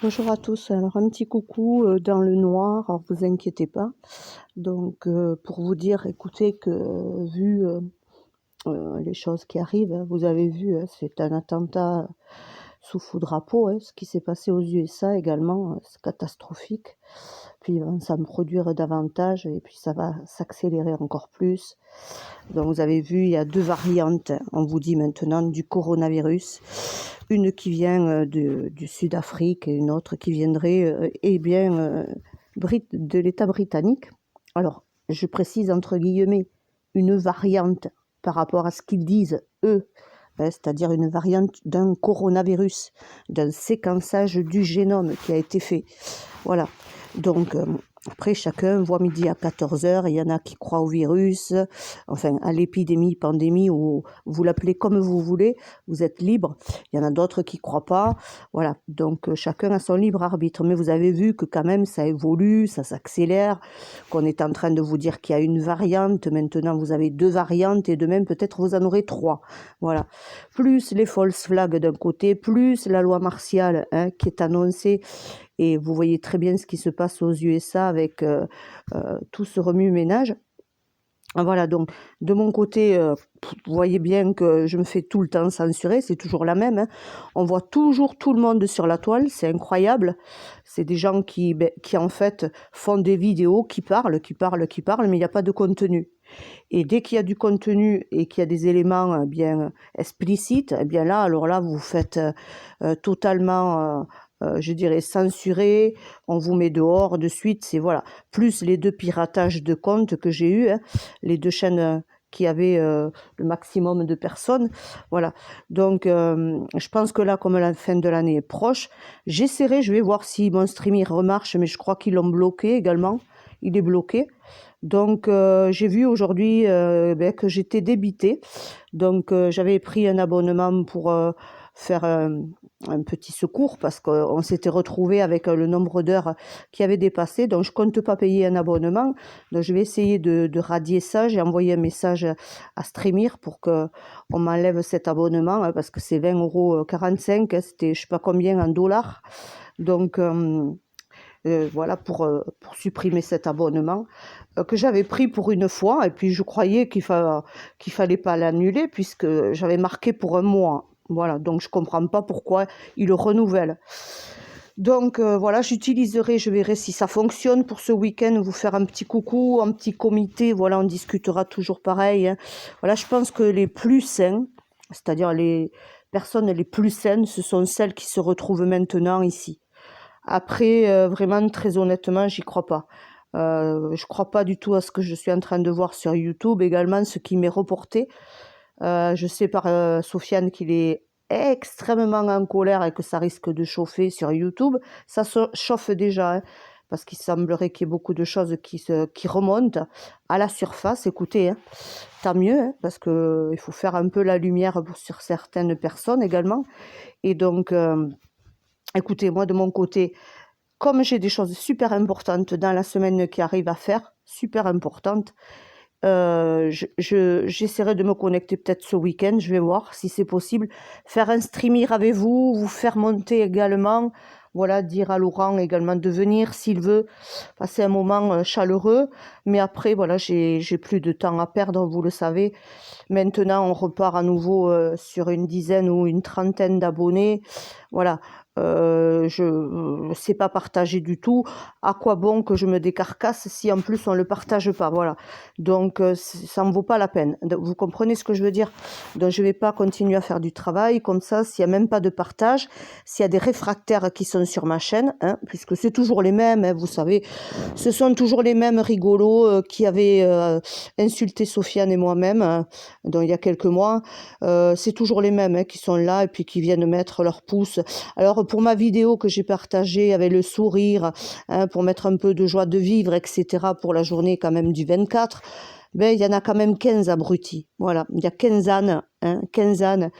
Bonjour à tous, alors un petit coucou dans le noir, alors vous inquiétez pas. Donc pour vous dire, écoutez que vu les choses qui arrivent, hein, vous avez vu, hein, c'est un attentat sous faux drapeau, hein, ce qui s'est passé aux USA également, c'est catastrophique. Puis ça me produire davantage et puis ça va s'accélérer encore plus. Donc vous avez vu, il y a 2 variantes, on vous dit maintenant, du coronavirus. Une qui vient du Sud-Afrique et une autre qui viendrait de l'État britannique. Alors, je précise entre guillemets, une variante par rapport à ce qu'ils disent, eux, c'est-à-dire une variante d'un coronavirus, d'un séquençage du génome qui a été fait. Voilà, donc après chacun voit midi à 14h, il y en a qui croient au virus, enfin à l'épidémie, pandémie, ou vous l'appelez comme vous voulez, vous êtes libre. Il y en a d'autres qui croient pas, voilà, donc chacun a son libre arbitre. Mais vous avez vu que quand même ça évolue, ça s'accélère, qu'on est en train de vous dire qu'il y a une variante, maintenant vous avez 2 variantes et demain peut-être vous en aurez 3, voilà. Plus les false flags d'un côté, plus la loi martiale qui est annoncée. Et vous voyez très bien ce qui se passe aux USA avec tout ce remue-ménage. Voilà, donc de mon côté, vous voyez bien que je me fais tout le temps censurer, c'est toujours la même, hein. On voit toujours tout le monde sur la toile, c'est incroyable. C'est des gens qui en fait font des vidéos, qui parlent, mais il n'y a pas de contenu. Et dès qu'il y a du contenu et qu'il y a des éléments bien explicites, eh bien là, alors là, vous faites totalement, je dirais, censuré, on vous met dehors de suite, c'est voilà. Plus les 2 piratages de comptes que j'ai eu, hein, les 2 chaînes qui avaient le maximum de personnes, voilà. Donc, je pense que là, comme la fin de l'année est proche, j'essaierai, je vais voir si mon stream il remarche, mais je crois qu'ils l'ont bloqué également, il est bloqué. Donc, j'ai vu aujourd'hui que j'étais débitée. Donc, j'avais pris un abonnement pour faire un petit secours parce qu'on s'était retrouvé avec le nombre d'heures qui avait dépassé. Donc, je compte pas payer un abonnement. Donc, je vais essayer de radier ça. J'ai envoyé un message à Streamir pour qu'on m'enlève cet abonnement hein, parce que c'est 20,45 €. C'était je sais pas combien en dollars. Donc, voilà pour supprimer cet abonnement que j'avais pris pour une fois et puis je croyais qu'il fallait pas l'annuler puisque j'avais marqué pour un mois. Voilà, donc je comprends pas pourquoi ils le renouvellent. Donc voilà, je verrai si ça fonctionne pour ce week-end, vous faire un petit coucou, un petit comité, voilà, on discutera toujours pareil, hein. Voilà, je pense que les plus sains, c'est-à-dire les personnes les plus saines, ce sont celles qui se retrouvent maintenant ici. Après, vraiment, très honnêtement, j'y crois pas. Je crois pas du tout à ce que je suis en train de voir sur YouTube, également ce qui m'est reporté. Je sais par Sofiane qu'il est extrêmement en colère et que ça risque de chauffer sur YouTube. Ça chauffe déjà, hein, parce qu'il semblerait qu'il y ait beaucoup de choses qui remontent à la surface. Écoutez, hein, tant mieux, hein, parce qu'il faut faire un peu la lumière sur certaines personnes également. Et donc, écoutez, moi de mon côté, comme j'ai des choses super importantes dans la semaine qui arrive à faire, super importantes, j'essaierai de me connecter peut-être ce week-end, je vais voir si c'est possible. Faire un streaming avec vous, vous faire monter également, voilà, dire à Laurent également de venir s'il veut, passer un moment chaleureux. Mais après, voilà, j'ai plus de temps à perdre, vous le savez. Maintenant, on repart à nouveau sur une dizaine ou une trentaine d'abonnés. Voilà, je sais pas partager du tout. À quoi bon que je me décarcasse si en plus on le partage pas, voilà. Donc ça ne vaut pas la peine. Vous comprenez ce que je veux dire? Donc je vais pas continuer à faire du travail comme ça s'il y a même pas de partage, s'il y a des réfractaires qui sont sur ma chaîne, hein, puisque c'est toujours les mêmes, hein, vous savez, ce sont toujours les mêmes rigolos qui avaient insulté Sofiane et moi-même, hein, donc il y a quelques mois. C'est toujours les mêmes hein, qui sont là et puis qui viennent mettre leur pouce. Alors pour ma vidéo que j'ai partagée avec le sourire, hein, pour mettre un peu de joie de vivre, etc., pour la journée quand même du 24, ben, il y en a quand même 15 abrutis. Voilà, il y a 15 ânes, hein, 15 ânes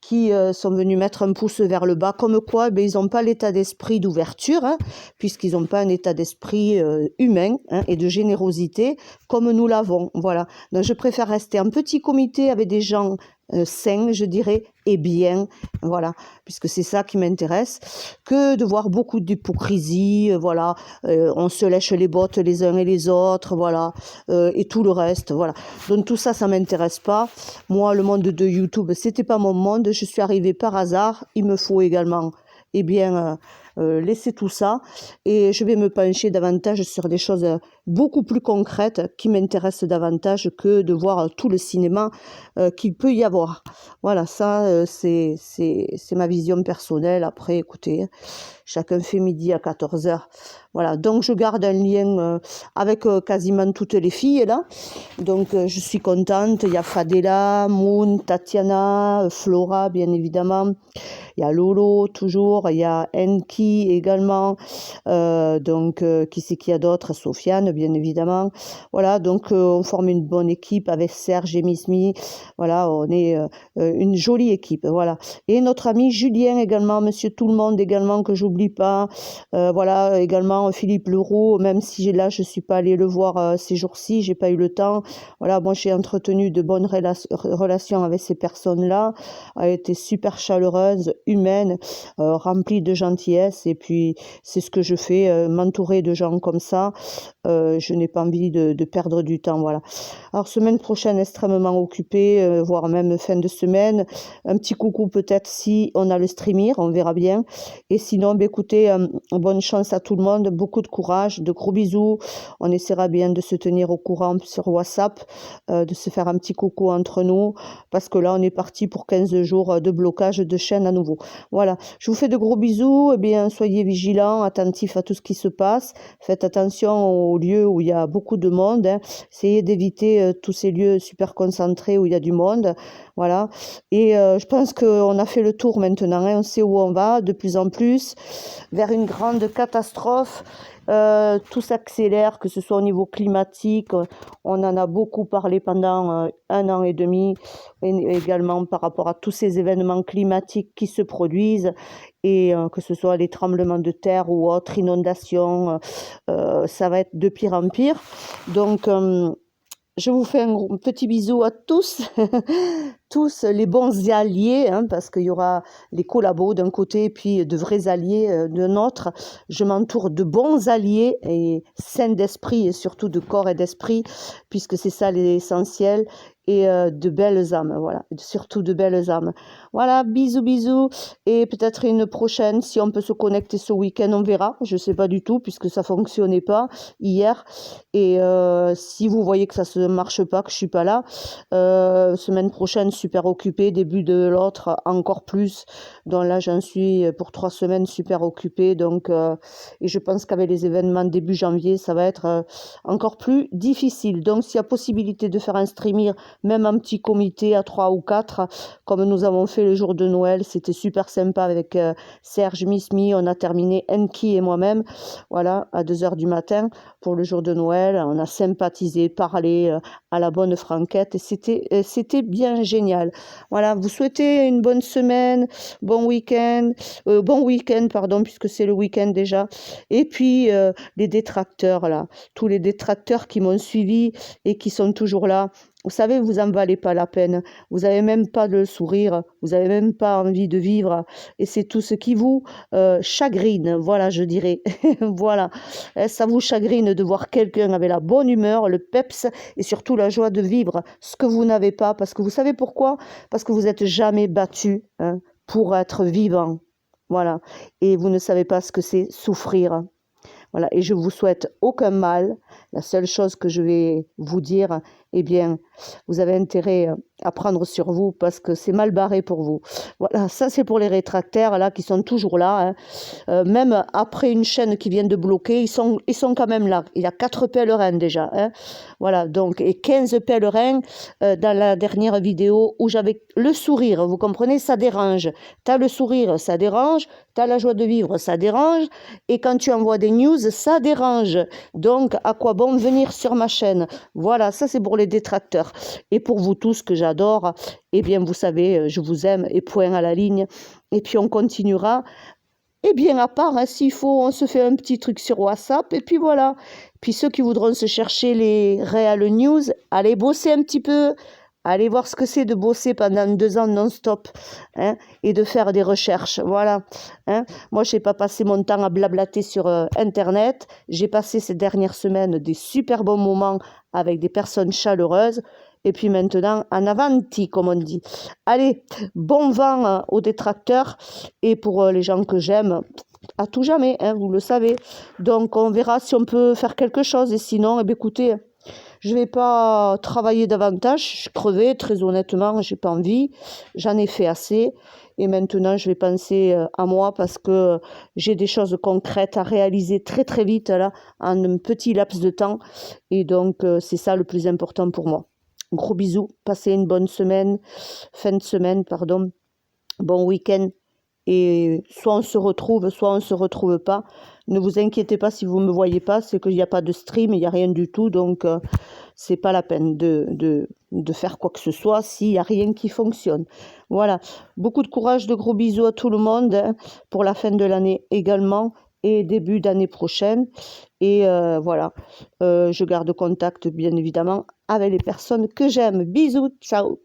qui sont venus mettre un pouce vers le bas, comme quoi ben, ils n'ont pas l'état d'esprit d'ouverture, hein, puisqu'ils n'ont pas un état d'esprit humain hein, et de générosité comme nous l'avons. Voilà. Donc je préfère rester en petit comité avec des gens sain, je dirais, et bien, voilà, puisque c'est ça qui m'intéresse, que de voir beaucoup d'hypocrisie, voilà, on se lèche les bottes les uns et les autres, voilà, et tout le reste, voilà. Donc tout ça, ça m'intéresse pas. Moi, le monde de YouTube, c'était pas mon monde, je suis arrivée par hasard, il me faut également, eh bien, laisser tout ça, et je vais me pencher davantage sur des choses beaucoup plus concrètes qui m'intéressent davantage que de voir tout le cinéma qu'il peut y avoir. Voilà, ça, c'est ma vision personnelle. Après, écoutez, chacun fait midi à 14h. Voilà, donc je garde un lien avec quasiment toutes les filles là. Donc je suis contente. Il y a Fadela, Moon, Tatiana, Flora, bien évidemment. Il y a Lolo toujours, il y a Enki également, donc qui c'est qu'il y a d'autres, Sofiane bien évidemment. Voilà, donc on forme une bonne équipe avec Serge et Mismi. Voilà, on est une jolie équipe. Voilà, et notre ami Julien également, Monsieur Tout le Monde également que j'oublie pas. Voilà, également Philippe Leroux, même si là je suis pas allée le voir ces jours-ci, j'ai pas eu le temps. Voilà, moi j'ai entretenu de bonnes relations avec ces personnes-là. A été super chaleureuse, humaine, remplie de gentillesse, et puis c'est ce que je fais, m'entourer de gens comme ça. Je n'ai pas envie de perdre du temps, voilà. Alors semaine prochaine extrêmement occupée, voire même fin de semaine. Un petit coucou peut-être si on a le streamer, on verra bien. Et sinon, écoutez, bonne chance à tout le monde, beaucoup de courage, de gros bisous. On essaiera bien de se tenir au courant sur WhatsApp, de se faire un petit coucou entre nous, parce que là on est parti pour 15 jours de blocage de chaîne à nouveau. Voilà, je vous fais de gros bisous. Eh bien, soyez vigilants, attentifs à tout ce qui se passe. Faites attention aux lieux où il y a beaucoup de monde, hein. Essayez d'éviter tous ces lieux super concentrés où il y a du monde. Voilà, et je pense qu'on a fait le tour maintenant, hein. On sait où on va de plus en plus vers une grande catastrophe. Tout s'accélère, que ce soit au niveau climatique, on en a beaucoup parlé pendant 1 an et demi, et également par rapport à tous ces événements climatiques qui se produisent, et que ce soit les tremblements de terre ou autres inondations, ça va être de pire en pire. Donc je vous fais un petit bisou à tous, tous les bons alliés, hein, parce qu'il y aura les collabos d'un côté et puis de vrais alliés de l'autre. Je m'entoure de bons alliés et sains d'esprit, et surtout de corps et d'esprit, puisque c'est ça l'essentiel, et de belles âmes, voilà, surtout de belles âmes. Voilà, bisous, bisous, et peut-être une prochaine, si on peut se connecter ce week-end, on verra, je ne sais pas du tout, puisque ça ne fonctionnait pas hier, et si vous voyez que ça ne marche pas, que je ne suis pas là, semaine prochaine, super occupée, début de l'autre, encore plus, donc là, j'en suis pour 3 semaines super occupée, donc, et je pense qu'avec les événements début janvier, ça va être encore plus difficile, donc s'il y a possibilité de faire un streaming, même un petit comité à 3 ou 4, comme nous avons fait le jour de Noël, c'était super sympa avec Serge, Mismi, on a terminé Enki et moi-même, voilà, à 2h du matin pour le jour de Noël, on a sympathisé, parlé à la bonne franquette, et c'était bien génial. Voilà, vous souhaitez une bonne semaine, bon week-end, pardon, puisque c'est le week-end déjà, et puis les détracteurs là, tous les détracteurs qui m'ont suivi et qui sont toujours là. Vous savez, vous en valez pas la peine. Vous n'avez même pas de sourire. Vous n'avez même pas envie de vivre. Et c'est tout ce qui vous chagrine. Voilà, je dirais. Voilà. Ça vous chagrine de voir quelqu'un avec la bonne humeur, le peps et surtout la joie de vivre. Ce que vous n'avez pas. Parce que vous savez pourquoi? Parce que vous n'êtes jamais battu, hein, pour être vivant. Voilà. Et vous ne savez pas ce que c'est souffrir. Voilà. Et je vous souhaite aucun mal. La seule chose que je vais vous dire, eh bien, vous avez intérêt à prendre sur vous parce que c'est mal barré pour vous. Voilà, ça c'est pour les rétractaires là qui sont toujours là, hein. Même après une chaîne qui vient de bloquer, ils sont quand même là. Il y a 4 pèlerins déjà, hein. Voilà, donc, et 15 pèlerins dans la dernière vidéo où j'avais le sourire, vous comprenez, ça dérange. T'as le sourire, ça dérange. T'as la joie de vivre, ça dérange. Et quand tu envoies des news, ça dérange. Donc, à quoi bon venir sur ma chaîne? Voilà, ça c'est pour les détracteurs. Et pour vous tous que j'adore, eh bien vous savez, je vous aime et point à la ligne. Et puis on continuera. Et bien à part, hein, s'il faut, on se fait un petit truc sur WhatsApp et puis voilà. Puis ceux qui voudront se chercher les réelles news, allez bosser un petit peu. Allez voir ce que c'est de bosser pendant 2 ans non-stop, hein, et de faire des recherches. Voilà. Hein. Moi, je n'ai pas passé mon temps à blablater sur Internet. J'ai passé ces dernières semaines des super bons moments avec des personnes chaleureuses. Et puis maintenant, en avanti, comme on dit. Allez, bon vent aux détracteurs. Et pour les gens que j'aime, à tout jamais, hein, vous le savez. Donc, on verra si on peut faire quelque chose. Et sinon, eh bien, écoutez, je ne vais pas travailler davantage. Je suis crevée, très honnêtement, j'ai pas envie. J'en ai fait assez. Et maintenant, je vais penser à moi parce que j'ai des choses concrètes à réaliser très très vite là, en un petit laps de temps. Et donc, c'est ça le plus important pour moi. Gros bisous, passez une bonne semaine, fin de semaine, pardon, bon week-end. Et soit on se retrouve, soit on ne se retrouve pas. Ne vous inquiétez pas si vous ne me voyez pas, c'est qu'il n'y a pas de stream, il n'y a rien du tout. Donc, c'est pas la peine de faire quoi que ce soit s'il n'y a rien qui fonctionne. Voilà. Beaucoup de courage, de gros bisous à tout le monde, hein, pour la fin de l'année également et début d'année prochaine. Et voilà. Je garde contact, bien évidemment, avec les personnes que j'aime. Bisous, ciao.